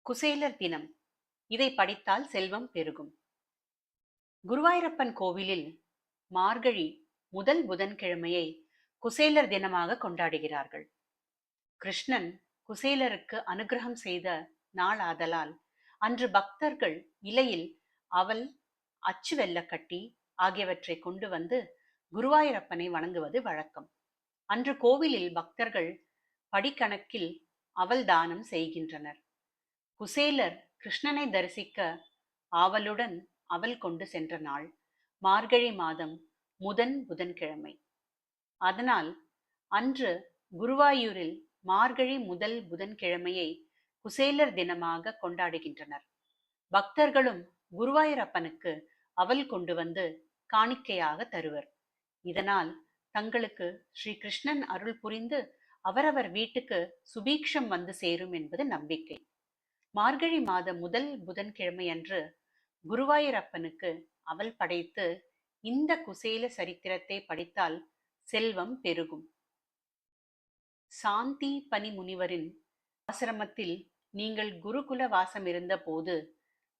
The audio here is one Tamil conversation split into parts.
குசேலர் தினம். இதை படித்தால் செல்வம் பெருகும். குருவாயூரப்பன் கோவிலில் மார்கழி முதல் புதன்கிழமையை குசேலர் தினமாக கொண்டாடுகிறார்கள். கிருஷ்ணன் குசேலருக்கு அனுகிரகம் செய்த நாள் ஆதலால் அன்று பக்தர்கள் இலையில் அவல், அச்சு வெல்லக்கட்டி ஆகியவற்றை கொண்டு வந்து குருவாயூரப்பனை வணங்குவது வழக்கம். அன்று கோவிலில் பக்தர்கள் படிக்கணக்கில் அவல் தானம் செய்கின்றனர். குசேலர் கிருஷ்ணனை தரிசிக்க ஆவலுடன் அவல் கொண்டு சென்ற நாள் மார்கழி மாதம் புதன்கிழமை. அதனால் அன்று குருவாயூரில் மார்கழி முதல் புதன்கிழமையை குசேலர் தினமாக கொண்டாடுகின்றனர். பக்தர்களும் குருவாயூரப்பனுக்கு அவல் கொண்டு வந்து காணிக்கையாக தருவர். இதனால் தங்களுக்கு ஸ்ரீ கிருஷ்ணன் அருள் புரிந்து அவரவர் வீட்டுக்கு சுபீக்ஷம் வந்து சேரும் என்பது நம்பிக்கை. மார்கழி மாத முதல் புதன்கிழமை அன்று குருவாயூரப்பனுக்கு அவல் படைத்து இந்த குசேல சரித்திரத்தை படித்தால் செல்வம் பெருகும். சாந்தி பனி முனிவரின் ஆசிரமத்தில் நீங்கள் குருகுல வாசம் இருந்த போது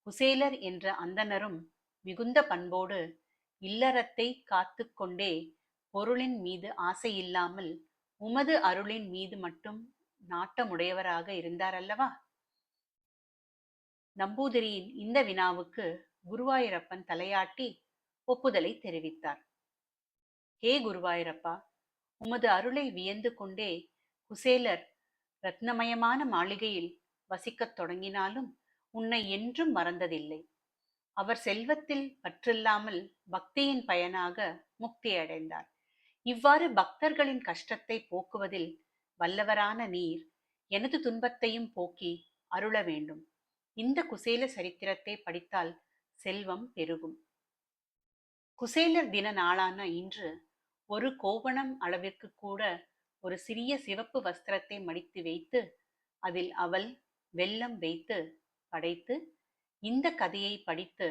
குசேலர் என்ற அந்தணரும் மிகுந்த பண்போடு இல்லறத்தை காத்து கொண்டே பொருளின் மீது ஆசை இல்லாமல் உமது அருளின் மீது மட்டும் நாட்டமுடையவராக இருந்தார் அல்லவா? நம்பூதிரியின் இந்த வினாவுக்கு குருவாயூரப்பன் தலையாட்டி ஒப்புதலை தெரிவித்தார். ஹே குருவாயூரப்பா, உமது அருளை வியந்து கொண்டே குசேலர் ரத்னமயமான மாளிகையில் வசிக்கத் தொடங்கினாலும் உன்னை என்றும் மறந்ததில்லை. அவர் செல்வத்தில் பற்றில்லாமல் பக்தியின் பயனாக முக்தி அடைந்தார். இவ்வாறு பக்தர்களின் கஷ்டத்தை போக்குவதில் வல்லவரான நீர் எனது துன்பத்தையும் போக்கி அருள வேண்டும். இந்த குசேல சரித்திரத்தை படித்தால் செல்வம் பெருகும். குசேலர் தின நாளான இன்று ஒரு கோவணம் அளவிற்கு கூட ஒரு சிறிய சிவப்பு வஸ்திரத்தை மடித்து வைத்து அதில் அவல், வெல்லம் வைத்து படைத்து இந்த கதையை படித்து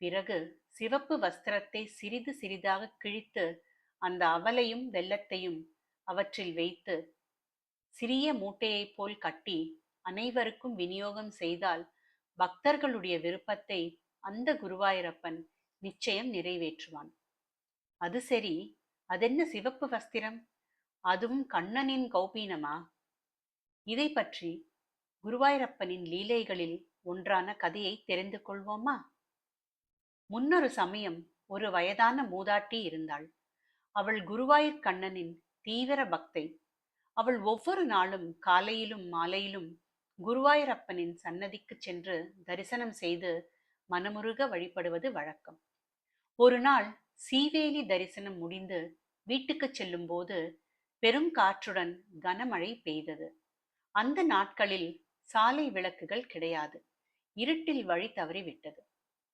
பிறகு சிவப்பு வஸ்திரத்தை சிறிது சிறிதாக கிழித்து அந்த அவலையும் வெல்லத்தையும் அவற்றில் வைத்து சிறிய மூட்டையைப் போல் கட்டி அனைவருக்கும் விநியோகம் செய்தால் பக்தர்களுடைய விருப்பத்தை அந்த குருவாயூரப்பன் நிச்சயம் நிறைவேற்றுவான். அது சரி, அதென்ன சிவப்பு வஸ்திரம்? அதுவும் கண்ணனின் கௌபீனமா? இதை பற்றி குருவாயூரப்பனின் லீலைகளில் ஒன்றான கதையை தெரிந்து கொள்வோமா? முன்னொரு சமயம் ஒரு வயதான மூதாட்டி இருந்தாள். அவள் குருவாயூர் கண்ணனின் தீவிர பக்தை. அவள் ஒவ்வொரு நாளும் காலையிலும் மாலையிலும் குருவாயூரப்பனின் சன்னதிக்கு சென்று தரிசனம் செய்து மனமுருக வழிபடுவது வழக்கம். ஒரு நாள் சீவேலி தரிசனம் முடிந்து வீட்டுக்கு செல்லும் போது பெரும் காற்றுடன் கனமழை பெய்தது. அந்த நாட்களில் சாலை விளக்குகள் கிடையாது. இருட்டில் வழி தவறிவிட்டது.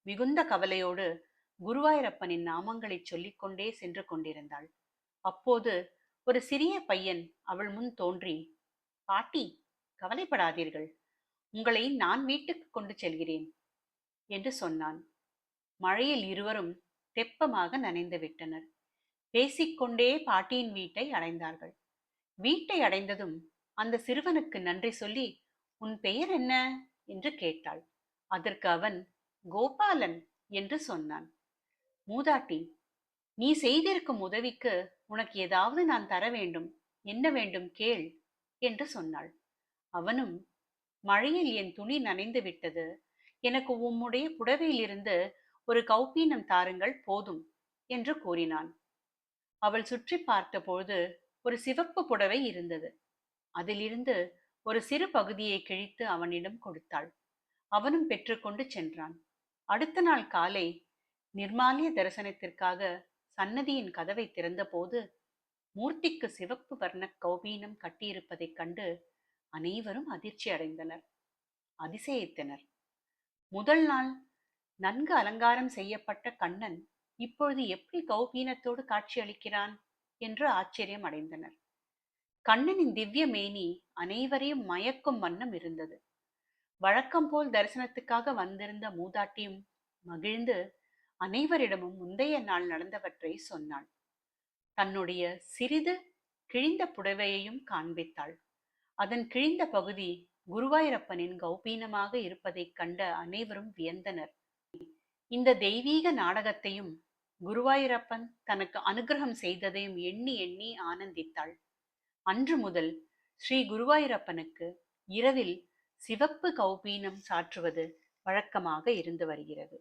மிகுந்த கவலையோடு குருவாயூரப்பனின் நாமங்களை சொல்லிக்கொண்டே சென்று கொண்டிருந்தாள். அப்போது ஒரு சிறிய பையன் அவள் முன் தோன்றி, பாட்டி, கவலைப்படாதீர்கள், உங்களை நான் வீட்டுக்கு கொண்டு செல்கிறேன் என்று சொன்னான். மழையில் இருவரும் தெப்பமாக நனைந்து விட்டனர். பேசிக்கொண்டே பாட்டியின் வீட்டை அடைந்தார்கள். வீட்டை அடைந்ததும் அந்த சிறுவனுக்கு நன்றி சொல்லி, உன் பெயர் என்ன என்று கேட்டாள். அதற்கு அவன் கோபாலன் என்று சொன்னான். மூதாட்டி, நீ செய்திருக்கும் உதவிக்கு உனக்கு ஏதாவது நான் தர வேண்டும், என்ன வேண்டும் கேள் என்று சொன்னாள். அவனும், மழையில் என் துணி நனைந்து விட்டது, எனக்கு உம்முடைய புடவையிலிருந்து ஒரு கௌபீனம் தாருங்கள் போதும் என்று கூறினான். அவள் சுற்றி பார்த்தபோது ஒரு சிவப்பு புடவை இருந்தது. அதிலிருந்து ஒரு சிறு பகுதியை கிழித்து அவனிடம் கொடுத்தாள். அவனும் பெற்றுக்கொண்டு சென்றான். அடுத்த நாள் காலை நிர்மாலிய தரிசனத்திற்காக சன்னதியின் கதவை திறந்தபோது மூர்த்திக்கு சிவப்பு வர்ண கௌபீனம் கட்டியிருப்பதைக் கண்டு அனைவரும் அதிர்ச்சி அடைந்தனர், அதிசயித்தனர். முதல் நாள் நன்கு அலங்காரம் செய்யப்பட்ட கண்ணன் இப்பொழுது எப்படி கௌபீனத்தோடு காட்சி அளிக்கிறான் என்று ஆச்சரியம் அடைந்தனர். கண்ணனின் திவ்ய மேனி அனைவரையும் மயக்கும் வண்ணம் இருந்தது. வழக்கம் போல் தரிசனத்துக்காக வந்திருந்த மூதாட்டியும் மகிழ்ந்து அனைவரிடமும் முந்தைய நாள் நடந்தவற்றை சொன்னாள். தன்னுடைய சிறிது கிழிந்த புடவையையும் காண்பித்தாள். அதன் கிழிந்த பகுதி குருவாயூரப்பனின் கௌபீனமாக இருப்பதைக் கண்ட அனைவரும் வியந்தனர். இந்த தெய்வீக நாடகத்தையும் குருவாயூரப்பன் தனக்கு அனுகிரகம் செய்ததையும் எண்ணி எண்ணி ஆனந்தித்தாள். அன்று முதல் ஸ்ரீ குருவாயூரப்பனுக்கு இரவில் சிவப்பு கௌபீனம் சாற்றுவது வழக்கமாக இருந்து வருகிறது.